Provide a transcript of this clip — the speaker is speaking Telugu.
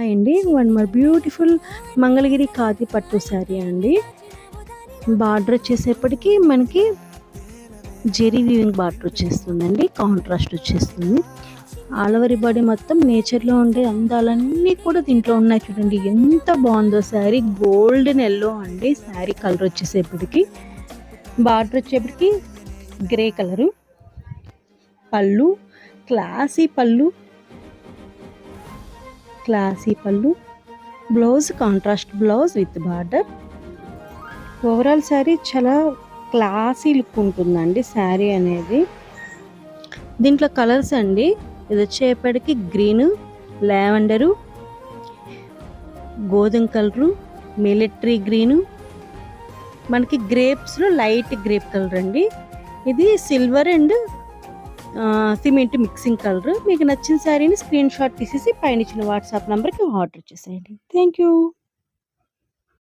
హాయ్ అండి. One more beautiful Mangalagiri khadi పట్టు శారీ అండి. బార్డర్ వచ్చేసేపటికి మనకి జెరీ వీవింగ్ బార్డర్ వచ్చేస్తుందండి. కాంట్రాస్ట్ వచ్చేస్తుంది. ఆల్ ఓవర్ బాడీ మొత్తం నేచర్లో ఉండే అందాలన్నీ కూడా దీంట్లో ఉన్నాయి. చూడండి ఎంత బాగుందో శారీ. గోల్డెన్ ఎల్లో అండి శారీ కలర్ వచ్చేసేపటికి. బార్డర్ వచ్చేప్పటికి గ్రే కలరు. పళ్ళు క్లాసీ పళ్ళు, blouse contrast blouse with border. Overall sari చాలా క్లాసీ లుక్ ఉంటుందండి శారీ అనేది. దీంట్లో కలర్స్ అండి, ఇది వచ్చేపటికి గ్రీను, లావెండరు, గోధుమ కలరు, మిలిటరీ గ్రీను, మనకి గ్రేప్స్లో లైట్ గ్రేప్ కలర్ అండి. ఇది silver and cement mixing colour. మీకు నచ్చిన శారీని స్క్రీన్ షాట్ తీసేసి పైన ఇచ్చిన వాట్సాప్ నెంబర్కి ఆర్డర్ చేసేయండి. Thank you.